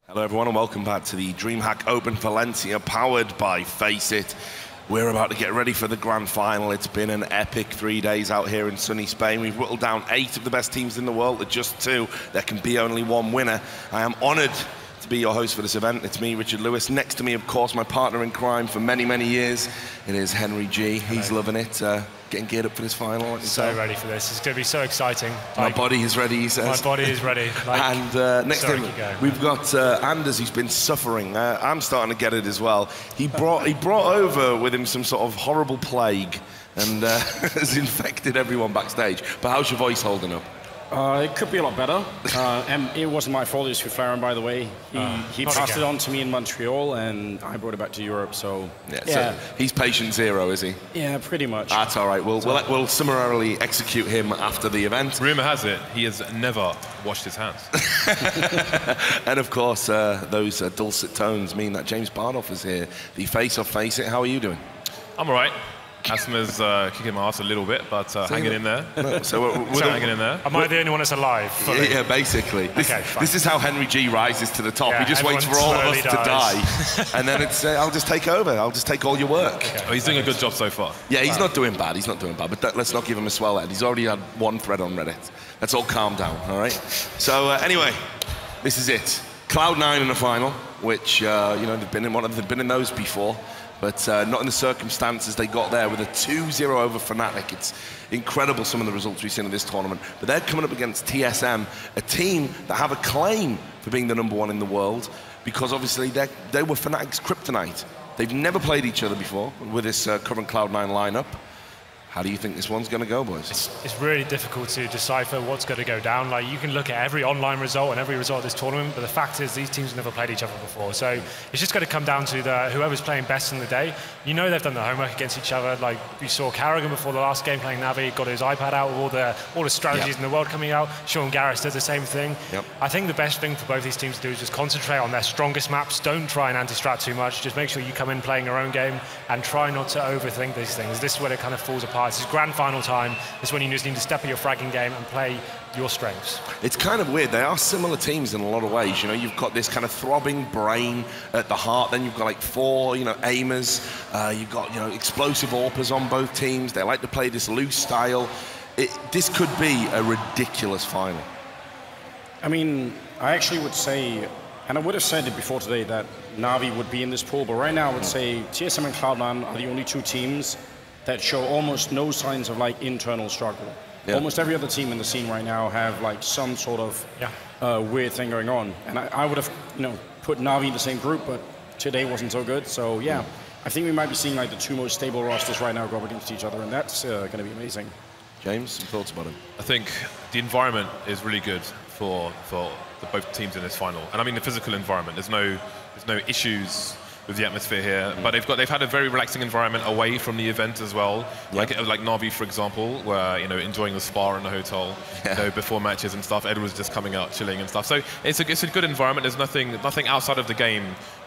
Hello everyone and welcome back to the DreamHack Open Valencia powered by FACEIT. We're about to get ready for the grand final. It's been an epic 3 days out here in sunny Spain. We've whittled down 8 of the best teams in the world to just 2. There can be only one winner. I am honoured to be your host for this event. It's me, Richard Lewis. Next to me, of course, my partner in crime for many, many years. It is Henry G. He's loving it. Getting geared up for this final. So ready for this. It's going to be so exciting. My body is ready, he says. My body is ready. And next to him, we've got Anders, who's been suffering. I'm starting to get it as well. He brought over with him some sort of horrible plague and has infected everyone backstage. But how's your voice holding up? It could be a lot better. And it wasn't my fault, it was Flaren, by the way. He passed it on to me in Montreal, and I brought it back to Europe, so... Yeah. So he's patient zero, is he? Yeah, pretty much. That's all right. We'll summarily execute him after the event. Rumour has it, he has never washed his hands. And of course, those dulcet tones mean that James Bardoff is here, the face of FACEIT. How are you doing? I'm all right. Asthma's kicking my ass a little bit, but hanging in there. No, so we're hanging in there. Am I the only one that's alive? Yeah, basically. This is how Henry G rises to the top. Yeah, he just waits for all of us to die. And then it's, I'll just take over. I'll just take all your work. Okay. Oh, he's doing a good job so far. Yeah, he's not doing bad. He's not doing bad. But let's not give him a swell head. He's already had 1 thread on Reddit. Let's all calm down, all right? So anyway, this is it. Cloud9 in the final, which, you know, they've been in those before. But not in the circumstances they got there with a 2-0 over Fnatic. It's incredible some of the results we've seen in this tournament. But they're coming up against TSM, a team that have a claim for being the #1 in the world, because obviously they were Fnatic's kryptonite. They've never played each other before with this current Cloud9 lineup. How do you think this one's going to go, boys? It's really difficult to decipher what's going to go down. Like, you can look at every online result and every result of this tournament, but the fact is these teams have never played each other before. So it's just going to come down to whoever's playing best in the day. You know they've done their homework against each other. Like, we saw karrigan before the last game playing Navi, got his iPad out with all the strategies in the world coming out. Sean Gares does the same thing. I think the best thing for both these teams to do is just concentrate on their strongest maps. Don't try and anti-strat too much. Just make sure you come in playing your own game and try not to overthink these things. This is where it kind of falls apart. This is grand final time. This is when you just need to step up your fragging game and play your strengths. It's kind of weird. They are similar teams in a lot of ways. You know, you've got this kind of throbbing brain at the heart. Then you've got like 4, you know, aimers. You've got, you know, explosive AWPers on both teams. They like to play this loose style. This could be a ridiculous final. I mean, I actually would say, and I would have said it before today, that Navi would be in this pool, but right now I would say TSM and Cloud9 are the only 2 teams that show almost no signs of like internal struggle. Almost every other team in the scene right now have like some sort of weird thing going on. And I would have, you know, put Navi in the same group, but today wasn't so good. So yeah, I think we might be seeing like the 2 most stable rosters right now go up against each other, and that's going to be amazing. James, some thoughts about it? I think the environment is really good for both teams in this final. And I mean the physical environment. There's no issues with the atmosphere here, but they've had a very relaxing environment away from the event as well. Like Navi, for example, where, you know, enjoying the spa in the hotel, you know, before matches and stuff. Ed was just coming out chilling and stuff. So it's a good environment. There's nothing outside of the game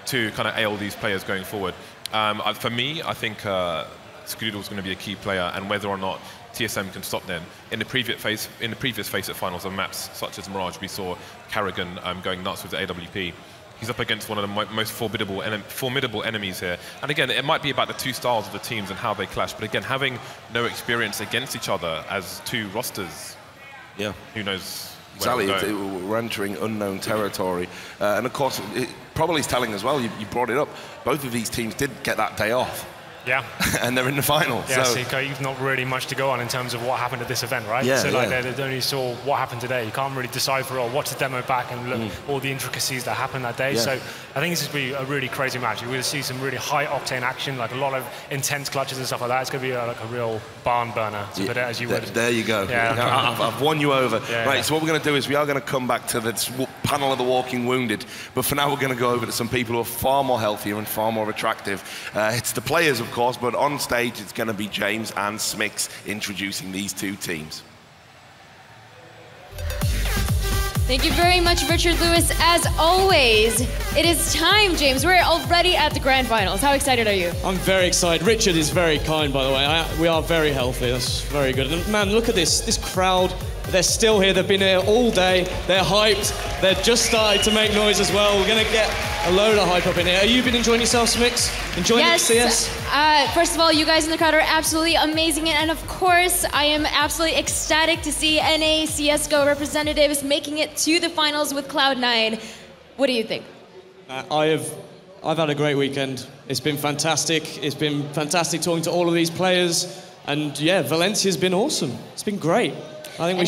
to kind of ail these players going forward. For me, I think Skadoodle is going to be a key player, and whether or not TSM can stop them. In the previous FACEIT finals of maps such as Mirage, we saw karrigan going nuts with the AWP. He's up against one of the most formidable enemies here. And again, it might be about the 2 styles of the teams and how they clash. But again, having no experience against each other as 2 rosters, who knows where Exactly, we're entering unknown territory. And of course, it probably is telling as well, you brought it up, both of these teams did get that day off. Yeah. And they're in the final. Yeah, so you've not really much to go on in terms of what happened at this event, right? Yeah, so like they only saw what happened today. You can't really decipher or watch the demo back and look all the intricacies that happened that day. So I think this is going to be a really crazy match. You're going to see some really high octane action, like a lot of intense clutches and stuff like that. It's going to be like a real barn burner, to put it as you would. There you go. Yeah. I've won you over. Right, so what we're going to do is we are going to come back to this panel of the walking wounded, but for now we're going to go over to some people who are far more healthier and far more attractive. It's the players, of course, but on stage it's going to be James and Smix introducing these 2 teams. Thank you very much, Richard Lewis. As always, it is time, James. We're already at the grand finals. How excited are you? I'm very excited. Richard is very kind, by the way. We are very healthy. That's very good. And man, look at this. This crowd they're still here. They've been here all day. They're hyped. They're just starting to make noise as well. We're going to get a load of hype up in here. Have you been enjoying yourself, Mix? Enjoying the CS? First of all, you guys in the crowd are absolutely amazing. And of course, I am absolutely ecstatic to see NA CSGO representatives making it to the finals with Cloud9. What do you think? I've had a great weekend. It's been fantastic. It's been fantastic talking to all of these players. And yeah, Valencia's been awesome. It's been great. I think we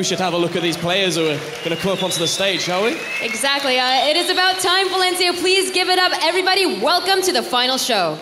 should have a look at these players who are going to come up onto the stage, shall we? Exactly. It is about time, Valencia. Please give it up. Everybody, welcome to the final show.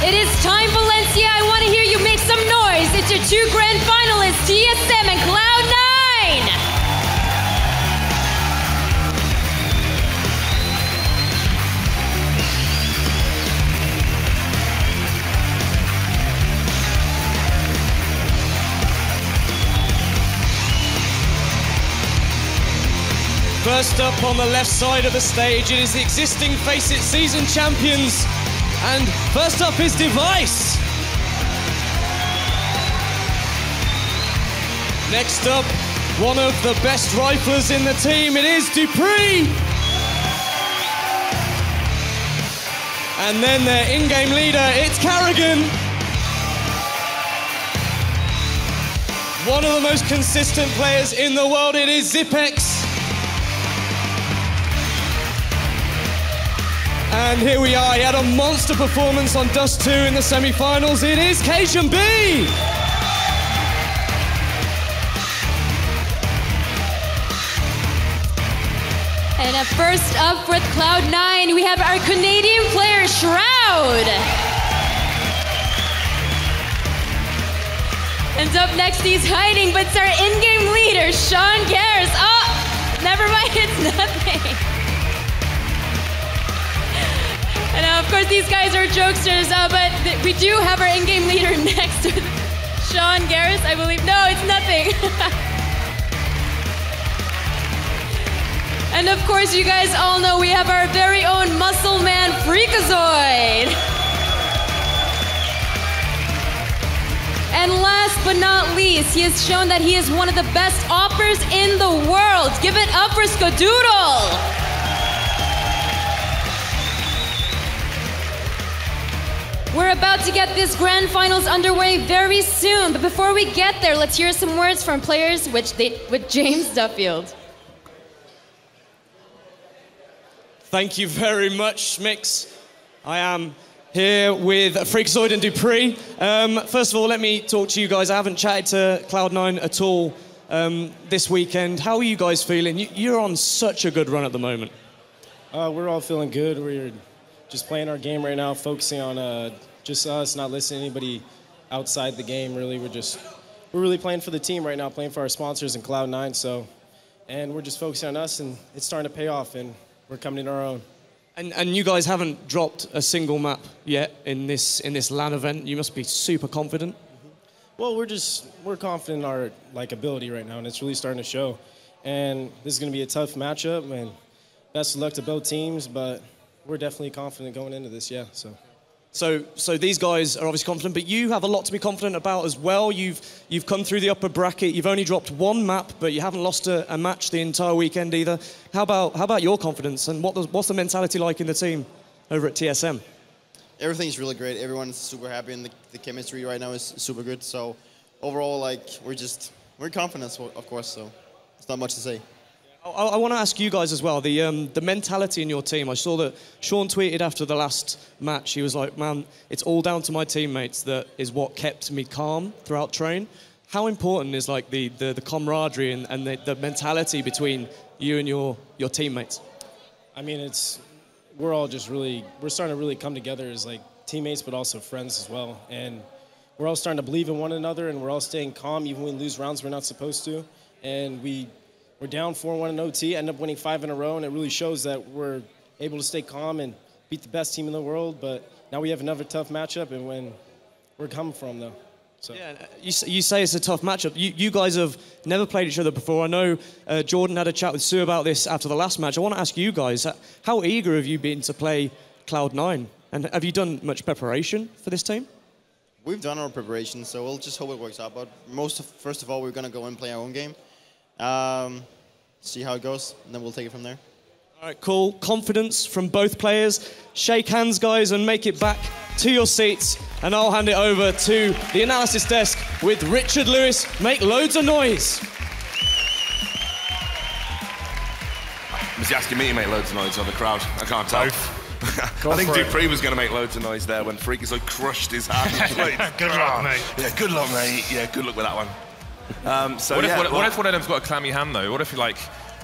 It is time, Valencia. I want to hear you make some noise. It's your two grand finalists, TSM and Cloud9. First up on the left side of the stage, it is the existing FACEIT season champions. And first up is Device. Next up, one of the best riflers in the team, it is dupreeh. And then their in-game leader, it's karrigan. One of the most consistent players in the world, it is Zipex. And here we are, he had a monster performance on Dust 2 in the semi-finals. It is cajunb. And first up with Cloud9, we have our Canadian player, Shroud. And up next, he's hiding, but it's our in-game leader, Gares. Oh, never mind, it's nothing. And of course, these guys are jokesters, but we do have our in-game leader next to Gares, I believe. No, it's nothing. And of course, you guys all know we have our very own muscle man, fREAKAZOiD. And last but not least, he has shown that he is one of the best oppers in the world. Give it up for Skadoodle. We're about to get this grand finals underway very soon, but before we get there, let's hear some words from players with James Duffield. Thank you very much, Mix. I am here with fREAKAZOiD and dupreeh. First of all, let me talk to you guys. I haven't chatted to Cloud9 at all this weekend. How are you guys feeling? You're on such a good run at the moment. We're all feeling good. We're just playing our game right now, focusing on just us, not listening to anybody outside the game, really. We're really playing for the team right now, playing for our sponsors in Cloud9, and we're just focusing on us, and it's starting to pay off, and we're coming into our own. And you guys haven't dropped a single map yet in this LAN event. You must be super confident. Well, we're confident in our ability right now, and it's really starting to show. And this is going to be a tough matchup, and best of luck to both teams. But we're definitely confident going into this, yeah. So these guys are obviously confident, but you have a lot to be confident about as well. You've come through the upper bracket. You've only dropped one map, but you haven't lost a match the entire weekend either. How about your confidence, and what's the mentality like in the team over at TSM? Everything's really great. Everyone's super happy, and the chemistry right now is super good. So overall, we're confident, of course. So it's not much to say. I want to ask you guys as well, the mentality in your team. I saw that Sean tweeted after the last match. He was like, man, it's all down to my teammates. That is what kept me calm throughout train. How important is the camaraderie and the mentality between you and your teammates? I mean, we're all we're starting to really come together as teammates, but also friends as well. And we're all starting to believe in one another, and we're all staying calm even when we lose rounds we're not supposed to. And we're down 4-1 in OT, end up winning 5 in a row, and it really shows that we're able to stay calm and beat the best team in the world. But now we have another tough matchup, and when we're coming from, though. So. Yeah, you say it's a tough matchup. You guys have never played each other before. I know Jordan had a chat with Sue about this after the last match. I want to ask you guys, how eager have you been to play Cloud9? And have you done much preparation for this team? We've done our preparation, so we'll just hope it works out. But first of all, we're going to go and play our own game. See how it goes, and then we'll take it from there. All right, cool. Confidence from both players. Shake hands, guys, and make it back to your seats. And I'll hand it over to the analysis desk with Richard Lewis. Make loads of noise. Was he asking me to make loads of noise on the crowd? I can't tell. I think dupreeh was going to make loads of noise there when fREAKAZOiD crushed his hand. Good luck, mate. Yeah, good luck, mate. Yeah, good luck with that one. What if one of them's got a clammy hand, though? What if you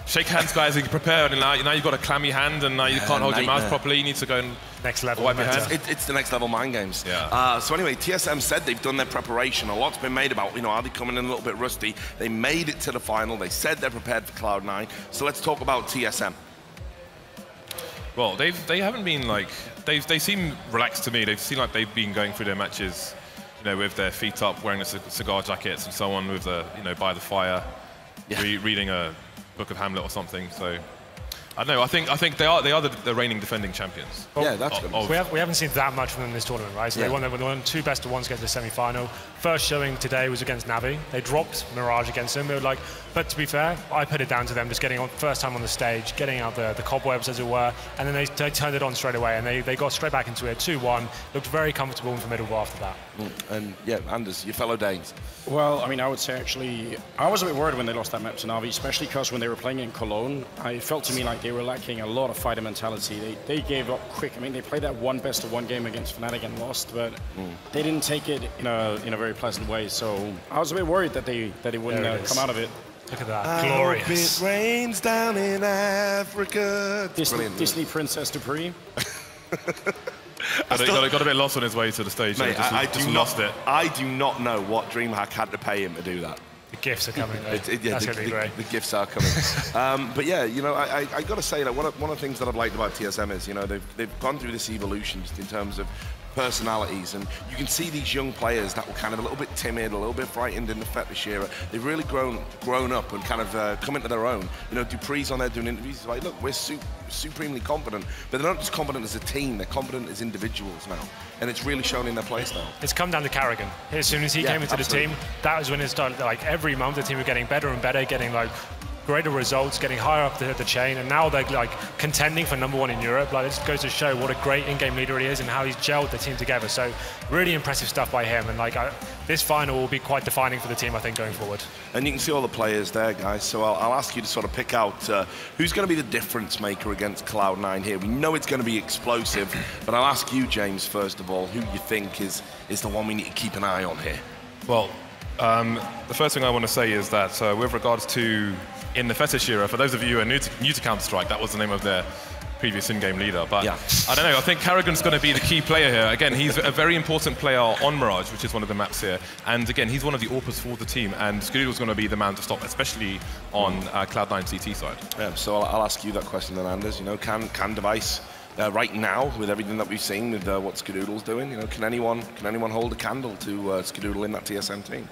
shake hands, guys, and you prepare, and now you've got a clammy hand, and now you can't hold your mouse properly. You need to go and next level. Wipe your hands. It's the next level mind games. Yeah. So anyway, TSM said they've done their preparation. A lot's been made about, are they coming in a little bit rusty? They made it to the final. They said they're prepared for Cloud9. So let's talk about TSM. Well, they haven't been they seem relaxed to me. They seem like they've been going through their matches, with their feet up, wearing the cigar jackets and so on, with the by the fire, reading a book of Hamlet or something. So I don't know. I think they are the reigning defending champions. Well, yeah, that's good. We haven't seen that much from them in this tournament, right? So they won 2 best-of-1s against the semi-final. First showing today was against Navi. They dropped Mirage against them. They were but to be fair, I put it down to them just getting on first time on the stage, getting out the cobwebs as it were, and then they turned it on straight away, and they got straight back into it, 2-1. Looked very comfortable and formidable after that. And yeah, Anders, your fellow Danes. Well, I mean, I would say actually, I was a bit worried when they lost that map to Navi, especially because when they were playing in Cologne, it felt to me like they were lacking a lot of fighter mentality. They gave up quick. I mean, they played that one best-of-1 game against Fnatic and lost, but they didn't take it in a very pleasant way. So I was a bit worried that they wouldn't come out of it. Look at that, glorious. It rains down in Africa. Disney Princess dupreeh. Got a bit lost on his way to the stage. Mate, lost it. I do not know what DreamHack had to pay him to do that. The gifts are coming, though. That's going to be great. The gifts are coming. But yeah, I got to say that one of the things that I've liked about TSM is, they've gone through this evolution just in terms of personalities, and you can see these young players that were kind of a little bit timid, a little bit frightened in the fetish era. They've really grown up and kind of come into their own. Dupreeh's on there doing interviews. He's like, look, we're supremely confident, but they're not just confident as a team, they're confident as individuals now, and it's really shown in their play style. It's come down to karrigan. As soon as he came into the team, that was when it started. Every month the team were getting better and better, getting greater results, getting higher up the chain, and now they're contending for #1 in Europe. It just goes to show what a great in-game leader he is and how he's gelled the team together. So really impressive stuff by him, and this final will be quite defining for the team, I think, going forward. And you can see all the players there, guys. So I'll ask you to sort of pick out who's going to be the difference maker against Cloud9 here. We know it's going to be explosive, but I'll ask you, James, first of all, who you think is the one we need to keep an eye on here. Well, the first thing I want to say is that with regards to in the fetish era, for those of you who are new to Counter-Strike, that was the name of their previous in-game leader. But I don't know, I think karrigan's going to be the key player here. Again, he's a very important player on Mirage, which is one of the maps here. And again, he's one of the AWPers for the team, and Skadoodle's going to be the man to stop, especially on Cloud9 CT side. Yeah, so I'll ask you that question then, Anders. Can Device right now, with everything that we've seen, with what Skadoodle's doing, you know, can anyone hold a candle to Skadoodle in that TSM team?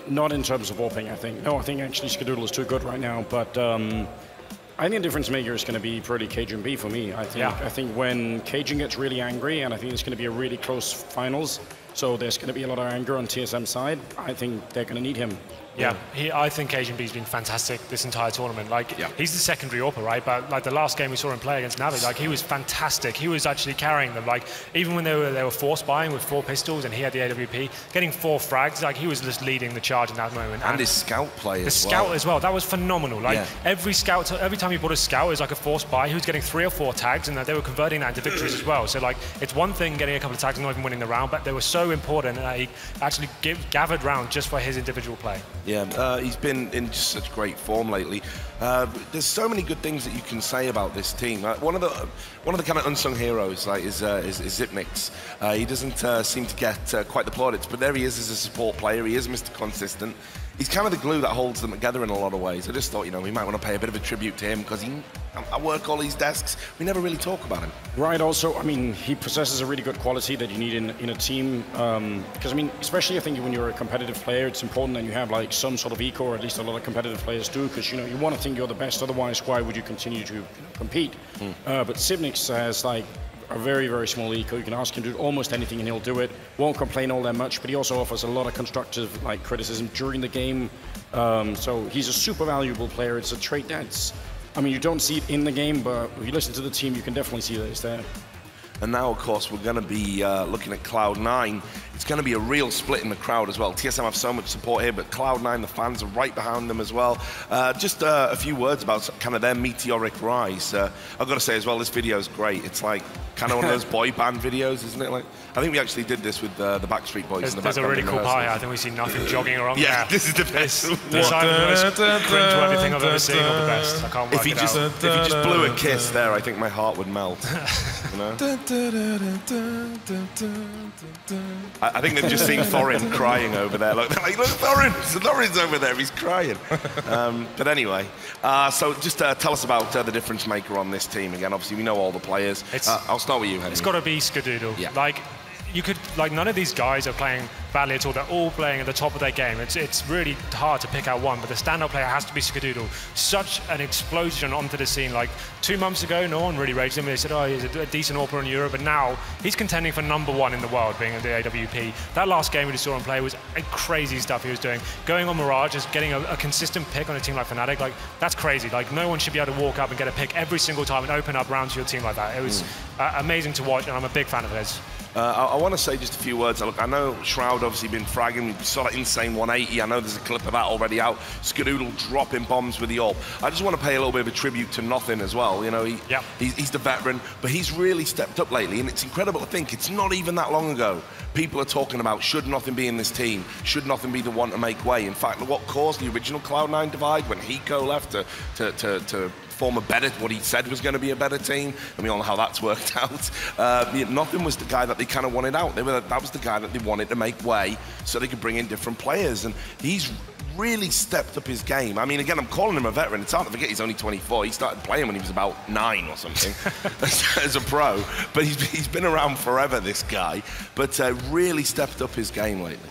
Not in terms of AWPing, I think. No, I think actually Skadoodle is too good right now, but I think the difference maker is going to be pretty cajunb for me. I think when Cajun gets really angry, and I think it's going to be a really close finals, so there's going to be a lot of anger on TSM side, I think they're going to need him. Yeah, I think cajunb's been fantastic this entire tournament. Like, he's the secondary AWPer, right? But like the last game we saw him play against Navi, like he was fantastic. He was actually carrying them. Like even when they were force buying with 4 pistols and he had the AWP, getting 4 frags, like he was just leading the charge in that moment. And his scout play as well. The scout as well, that was phenomenal. Like every time he bought a scout, it was like a force buy. He was getting 3 or 4 tags, and they were converting that into victories as well. So like it's one thing getting a couple of tags and not even winning the round, but they were so important that he actually gathered round just for his individual play. Yeah, he's been in just such great form lately. There's so many good things that you can say about this team. One of the kind of unsung heroes is Xyp9x. He doesn't seem to get quite the plaudits, but there he is as a support player. He is Mr. Consistent. He's kind of the glue that holds them together in a lot of ways. I just thought, you know, we might want to pay a bit of a tribute to him because I work all these desks. We never really talk about him. Right. Also, I mean, he possesses a really good quality that you need in a team. Because I mean, especially I think when you're a competitive player, it's important that you have like some sort of eco, or at least a lot of competitive players do, because you know you want to think you're the best. Otherwise, why would you continue to compete? But Xyp9x has like a very, very small eco. You can ask him to do almost anything and he'll do it. Won't complain all that much, but he also offers a lot of constructive like criticism during the game. So he's a super valuable player. It's a trait that's, I mean, you don't see it in the game, but if you listen to the team, you can definitely see that it's there. And now, of course, we're going to be looking at Cloud9. It's going to be a real split in the crowd as well. TSM have so much support here, but Cloud9, the fans are right behind them as well. Just a few words about kind of their meteoric rise. I've got to say as well, this video is great. It's like kind of one of those boy band videos, isn't it? Like, I think we actually did this with the Backstreet Boys. There's a really cool part. I think we see nothing jogging around. Yeah, this is the best. It's either the most cringe everything I've ever seen or the best. I can't work it out. If you just blew a kiss there, I think my heart would melt. You know? I think they've just seen Thorin crying over there. Look, Thorin's over there, he's crying. But anyway, so just tell us about the difference maker on this team. Again, obviously we know all the players. I'll start with you, Henry. It's got to be Skadoodle. Yeah. Like, you could, like, none of these guys are playing badly at all. They're all playing at the top of their game. It's really hard to pick out one, but the standout player has to be Skadoodle. Such an explosion onto the scene. Like 2 months ago, no one really rated him. They said, oh, he's a decent AWPer in Europe, but now he's contending for #1 in the world, being at the AWP. That last game we just saw him play was crazy stuff he was doing. Going on Mirage, just getting a consistent pick on a team like Fnatic, like that's crazy. Like no one should be able to walk up and get a pick every single time and open up rounds to your team like that. It was amazing to watch, and I'm a big fan of his. I want to say just a few words. Look, I know Shroud obviously been fragging. We saw that insane 180. I know there's a clip of that already out. Skadoodle dropping bombs with the AWP. I just want to pay a little bit of a tribute to Nothing as well. You know, he's the veteran, but he's really stepped up lately, and it's incredible to think it's not even that long ago. People are talking about should Nothing be in this team? Should Nothing be the one to make way? In fact, what caused the original Cloud9 divide when Hiko left to form a better, what he said was going to be a better team, and we all know how that's worked out. Nothing was the guy that they kind of wanted out. That was the guy that they wanted to make way so they could bring in different players, and he's really stepped up his game. I mean, again, I'm calling him a veteran. It's hard to forget he's only 24. He started playing when he was about 9 or something as a pro, but he's been around forever, this guy, but really stepped up his game lately.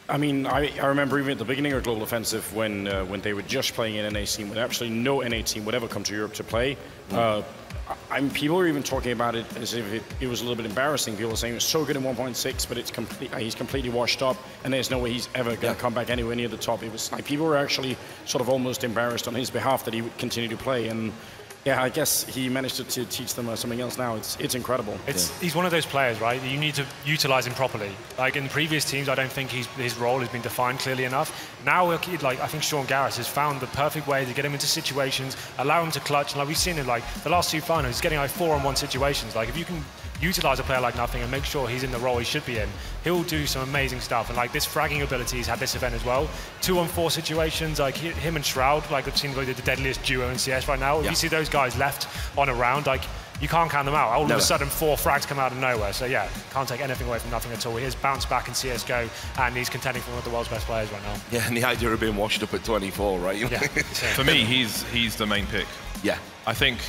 I mean, I remember even at the beginning of Global Offensive when they were just playing an NA scene, when absolutely no NA team would ever come to Europe to play. People were even talking about it as if it was a little bit embarrassing. People were saying it was so good in 1.6, but he's completely washed up, and there's no way he's ever going to come back anywhere near the top. It was like people were actually sort of almost embarrassed on his behalf that he would continue to play. And yeah, I guess he managed to teach them something else now. It's incredible. He's one of those players, right? You need to utilize him properly. Like in the previous teams, I don't think his role has been defined clearly enough. Now, like I think Sean Gares has found the perfect way to get him into situations, allow him to clutch. And like we've seen in like the last 2 finals, he's getting like 4-on-1 situations. Like if you can utilize a player like Nothing and make sure he's in the role he should be in, he'll do some amazing stuff. And like this fragging ability he's had this event as well. 2-on-4 situations, like him and Shroud, like I've seen the deadliest duo in CS right now. If you see those guys left on a round, like you can't count them out. All of a sudden 4 frags come out of nowhere. So yeah, can't take anything away from Nothing at all. He has bounced back in CSGO and he's contending for one of the world's best players right now. Yeah, and the idea of being washed up at 24, right? Yeah. For me, he's the main pick. Yeah. I think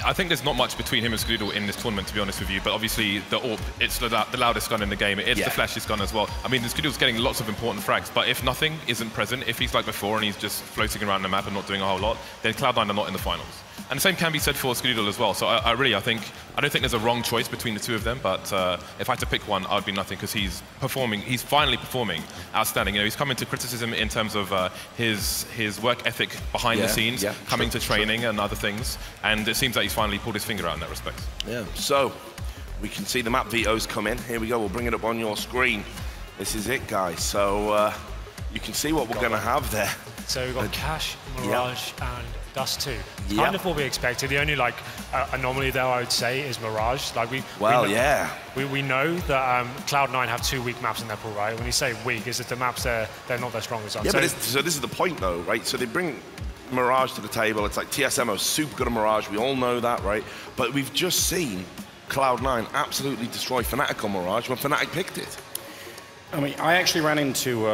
I think there's not much between him and Skadoodle in this tournament, to be honest with you. But obviously, the AWP, it's the loudest gun in the game. It's the flashiest gun as well. I mean, Skadoodle's getting lots of important frags, but if nothing isn't present, if he's like before and he's just floating around the map and not doing a whole lot, then Cloud9 are not in the finals. And the same can be said for Skadoodle as well. So I don't think there's a wrong choice between the two of them. But if I had to pick one, I'd be nothing, because he's finally performing outstanding. You know, he's come into criticism in terms of his work ethic behind the scenes, coming to training and other things. And it seems that he's finally pulled his finger out in that respect. Yeah. So we can see the map vetoes come in. Here we go. We'll bring it up on your screen. This is it, guys. So you can see what we're going to have there. So we've got Cash, Mirage, and Dust 2. Kind of what we expected. The only anomaly there, I would say, is Mirage. Like we know that Cloud9 have 2 weak maps in their pool, right? When you say weak, is it the maps they're not their strongest on? Yeah, but so this is the point, though, right? So they bring Mirage to the table. It's like TSM are super good at Mirage. We all know that, right? But we've just seen Cloud9 absolutely destroy Fnatic on Mirage when Fnatic picked it. I mean, I actually ran into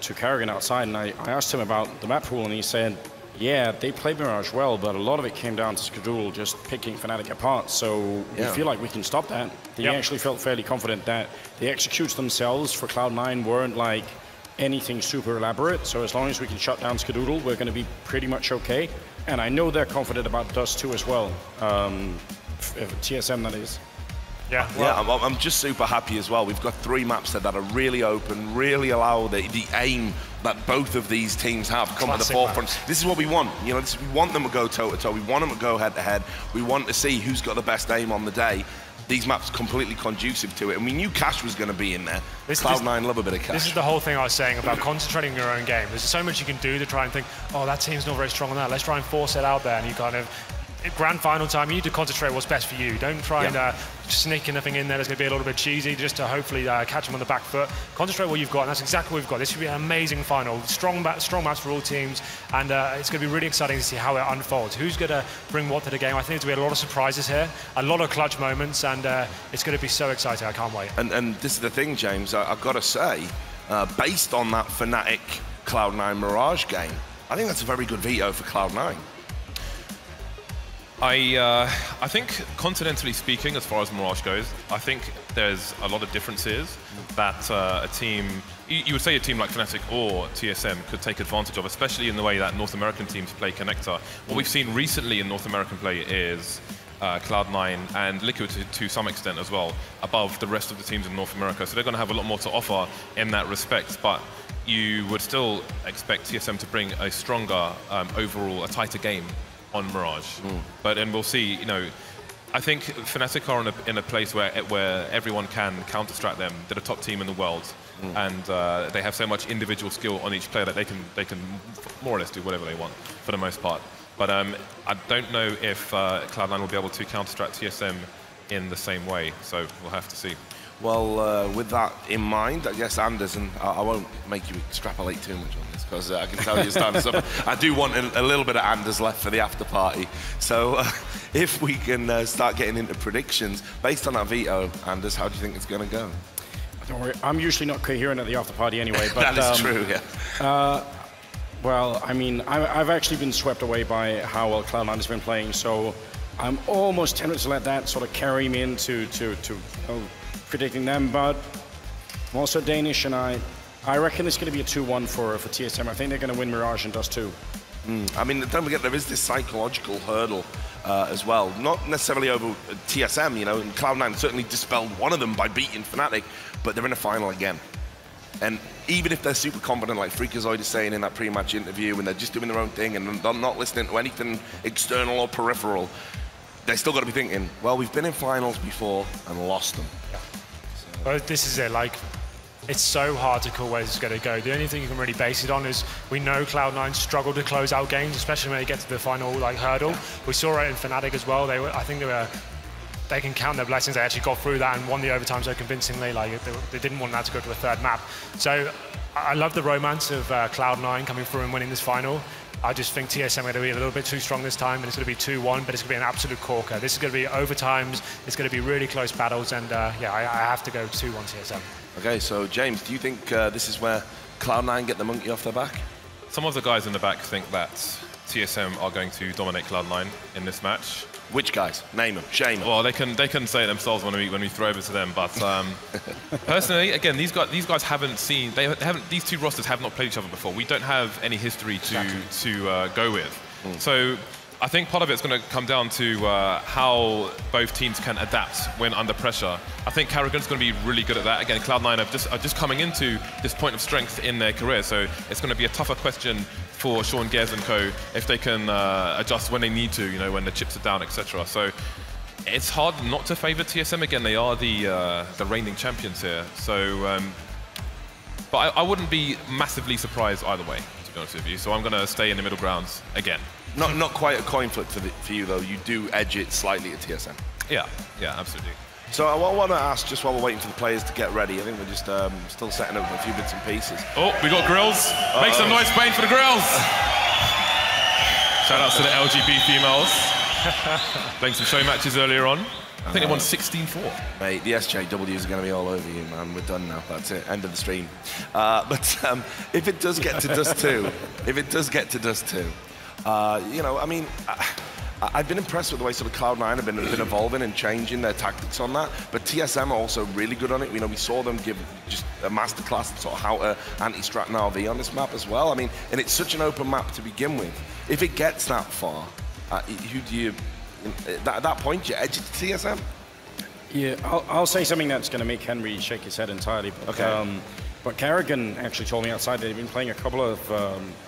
to karrigan outside, and I asked him about the map pool, and he said, yeah, they played Mirage well, but a lot of it came down to Skadoodle just picking Fnatic apart. So we feel like we can stop that. They actually felt fairly confident that the executes themselves for Cloud9 weren't like anything super elaborate. So as long as we can shut down Skadoodle, we're going to be pretty much okay. And I know they're confident about Dust 2 as well. TSM, that is. Yeah, I'm just super happy as well. We've got 3 maps that are really open, really allow the aim that both of these teams have come to the forefront. Maps. This is what we want. You know, we want them to go toe-to-toe. We want them to go head-to-head. We want to see who's got the best aim on the day. These maps are completely conducive to it. And we knew Cash was going to be in there. Cloud9 love a bit of Cash. This is the whole thing I was saying about concentrating your own game. There's so much you can do to try and think, oh, that team's not very strong on that. Let's try and force it out there. And you kind of, grand final time, you need to concentrate what's best for you. Don't try and sneak anything in there that's going to be a little bit cheesy just to hopefully catch them on the back foot. Concentrate what you've got, and that's exactly what we've got. This should be an amazing final. Strong match for all teams, and it's going to be really exciting to see how it unfolds. Who's going to bring what to the game? I think there's going to be a lot of surprises here, a lot of clutch moments, and it's going to be so exciting. I can't wait. And this is the thing, James, I've got to say, based on that Fnatic Cloud9 Mirage game, I think that's a very good veto for Cloud9. I think, continentally speaking, as far as Mirage goes, I think there's a lot of differences that a team, you would say a team like Fnatic or TSM could take advantage of, especially in the way that North American teams play Connector. What we've seen recently in North American play is Cloud9 and Liquid to some extent as well, above the rest of the teams in North America. So they're going to have a lot more to offer in that respect. But you would still expect TSM to bring a stronger, overall, a tighter game on Mirage. But and we'll see, you know, I think Fnatic are in a place where everyone can counter-strat them. They're the top team in the world, and they have so much individual skill on each player that they can more or less do whatever they want for the most part. But I don't know if Cloud9 will be able to counter-strat TSM in the same way, so we'll have to see. Well, with that in mind, I guess Andersen, I won't make you extrapolate too much on this, because I can tell you're starting to suffer. I do want a little bit of Anders left for the after party. So if we can start getting into predictions, based on that veto, Anders, how do you think it's going to go? Don't worry, I'm usually not coherent at the after party anyway. But, that is true, yeah. Well, I mean, I've actually been swept away by how well Cloud9 has been playing, so I'm almost tempted to let that sort of carry me into predicting them, but I'm also Danish, and I reckon it's going to be a 2-1 for TSM. I think they're going to win Mirage and Dust 2. I mean, don't forget, there is this psychological hurdle as well. Not necessarily over TSM, you know, and Cloud9 certainly dispelled one of them by beating Fnatic, but they're in a final again. And even if they're super confident, like fREAKAZOiD is saying in that pre-match interview, and they're just doing their own thing and they're not listening to anything external or peripheral, they still got to be thinking, well, we've been in finals before and lost them. Yeah. Well, this is it. Like, it's so hard to call where this is going to go. The only thing you can really base it on is we know Cloud9 struggle to close out games, especially when they get to the final hurdle. We saw it in Fnatic as well. I think they can count their blessings. They actually got through that and won the overtime so convincingly. Like, they didn't want that to go to a third map. So I love the romance of Cloud9 coming through and winning this final. I just think TSM are going to be a little bit too strong this time, and it's going to be 2-1, but it's going to be an absolute corker. This is going to be overtimes. It's going to be really close battles, and yeah, I have to go 2-1 TSM. Okay, so James, do you think this is where Cloud9 get the monkey off their back? Some of the guys in the back think that TSM are going to dominate Cloud9 in this match. Which guys? Name them. Shame them. Well, they can say it themselves when we throw over to them. But personally, again, these guys haven't seen. These two rosters have not played each other before. We don't have any history to go with. So I think part of it's going to come down to how both teams can adapt when under pressure. I think karrigan's going to be really good at that. Again, Cloud9 are just coming into this point of strength in their career, so it's going to be a tougher question for Sean, Gares and co. if they can adjust when they need to, you know, when the chips are down, etc. So it's hard not to favour TSM. Again, they are the reigning champions here. So, but I wouldn't be massively surprised either way, to be honest with you. So I'm going to stay in the middle grounds again. Not quite a coin flip for you though. You do edge it slightly at TSM. Yeah, absolutely. So I want to ask, just while we're waiting for the players to get ready, I think we're just still setting up a few bits and pieces. Oh, we got grills. Make some noise, Spain, for the grills. Shout outs to the LGB females. Playing some show matches earlier on. I think they won 16-4. Mate, the SJWs are going to be all over you, man. We're done now. That's it. End of the stream. But if it does get to Dust 2, you know, I mean, I've been impressed with the way sort of Cloud9 have been evolving and changing their tactics on that. But TSM are also really good on it. You know, we saw them give just a masterclass of sort of how to anti-strat an RV on this map as well. I mean, and it's such an open map to begin with. If it gets that far, who do you, at that point, you edge it to TSM? Yeah, I'll say something that's going to make Henry shake his head entirely. But, okay. But karrigan actually told me outside that they've been playing a couple of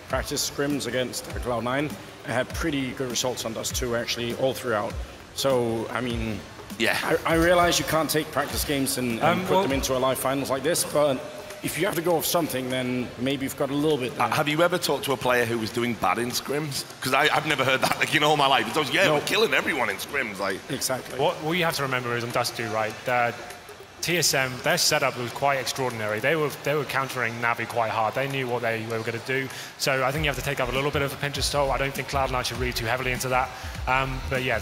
practice scrims against Cloud9 and had pretty good results on Dust 2 actually all throughout. So, I mean, yeah, I realize you can't take practice games and put them into a live finals like this, but if you have to go with something, then maybe you've got a little bit there. Have you ever talked to a player who was doing bad in scrims? Because I've never heard that, like, in all my life. It's always, we're killing everyone in scrims. Like. Exactly. What you have to remember is on Dust 2, right, that TSM, their setup was quite extraordinary. They were countering Navi quite hard. They knew what they were going to do. So I think you have to take up a little bit of a pinch of salt. I don't think Cloud9 should read too heavily into that. But yeah,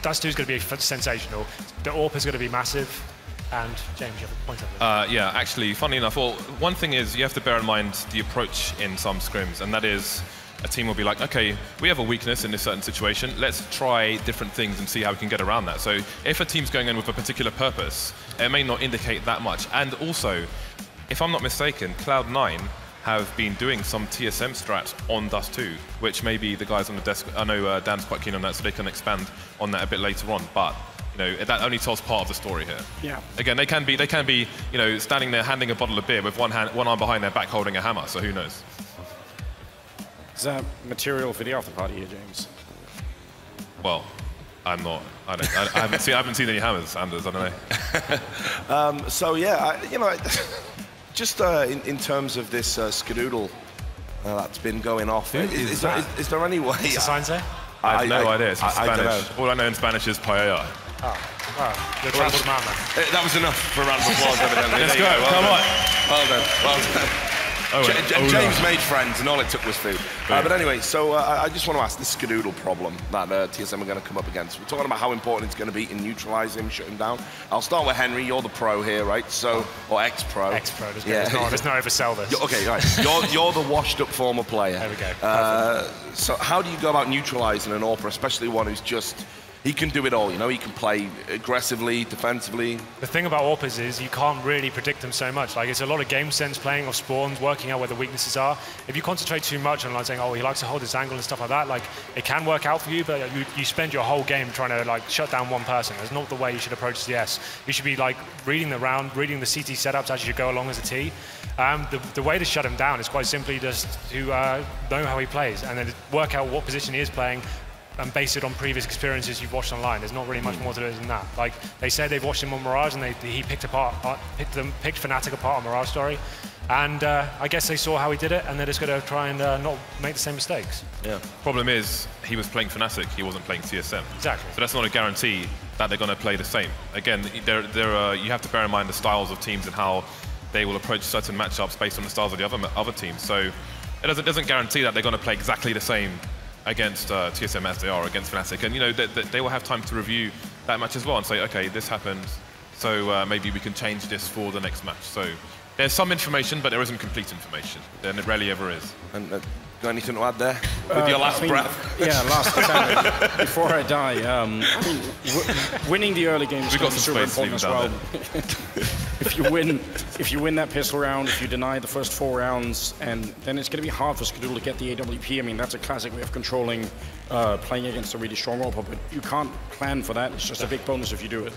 Dust 2 is going to be sensational. The AWP is going to be massive. And James, you have a point up there. Yeah, actually, funny enough, well, one thing is you have to bear in mind the approach in some scrims, and that is a team will be like, okay, we have a weakness in this certain situation, let's try different things and see how we can get around that. So if a team's going in with a particular purpose, it may not indicate that much. And also, if I'm not mistaken, Cloud9 have been doing some TSM strats on Dust 2, which maybe the guys on the desk, I know Dan's quite keen on that, so they can expand on that a bit later on, but you know, that only tells part of the story here. Yeah. Again, they can be, you know, standing there handing a bottle of beer with one arm behind their back holding a hammer, so who knows? Is that material for the after party here, James? Well, I haven't seen any hammers, Anders, I don't know. So yeah, you know, just in terms of this Skadoodle that's been going off, is there any way? What's the sign say? I have no idea. It's in Spanish. All I know in Spanish is paella. Oh, you're a travelled man, then. That was enough for a round of applause, evidently. Let's go, come on. Well done, well done. James made friends, and all it took was food. But anyway, so I just want to ask this Skadoodle problem that TSM are going to come up against. We're talking about how important it's going to be to neutralise him, shut him down. I'll start with Henry. You're the pro here, right? So, or ex-pro. Ex-pro. There's no oversell this. Okay, right. You're the washed-up former player. There we go. So how do you go about neutralising an AWPer, especially one who's just... He can do it all, you know, he can play aggressively, defensively. The thing about AWPers is you can't really predict them so much. Like, it's a lot of game sense playing off spawns, working out where the weaknesses are. If you concentrate too much on like saying, oh, he likes to hold his angle and stuff like that, like, it can work out for you, but you spend your whole game trying to like shut down one person. That's not the way you should approach CS. You should be like reading the round, reading the CT setups as you go along as a T. The way to shut him down is quite simply just to know how he plays and then work out what position he is playing, and base it on previous experiences you've watched online. There's not really much more to it than that. Like, they said they've watched him on Mirage, and he picked Fnatic apart on Mirage Story, and I guess they saw how he did it, and they're just going to try and not make the same mistakes. Yeah. Problem is, he was playing Fnatic, he wasn't playing TSM. Exactly. So that's not a guarantee that they're going to play the same. Again, you have to bear in mind the styles of teams and how they will approach certain matchups based on the styles of the other teams. So it doesn't guarantee that they're going to play exactly the same against TSM as they are against Fnatic, and you know they will have time to review that match as well and say, okay, this happened, so maybe we can change this for the next match. So there's some information, but there isn't complete information, and it rarely ever is. And Got anything to add there? With your last breath? Yeah, last time, before I die. I mean, winning the early games is super important as well. If you win that pistol round, if you deny the first 4 rounds, and then it's going to be hard for Skadoodle to get the AWP. I mean, that's a classic way of controlling, playing against a really strong AWP, but you can't plan for that. It's just a big bonus if you do it.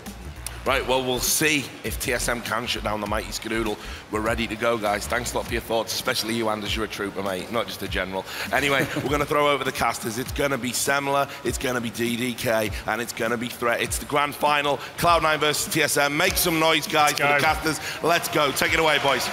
Right, well, we'll see if TSM can shut down the mighty Skadoodle. We're ready to go, guys. Thanks a lot for your thoughts, especially you, Anders. You're a trooper, mate, not just a general. Anyway, we're going to throw over the casters. It's going to be Semler, it's going to be DDK, and it's going to be Threat. It's the grand final, Cloud9 versus TSM. Make some noise, guys, for the casters. Let's go. Take it away, boys.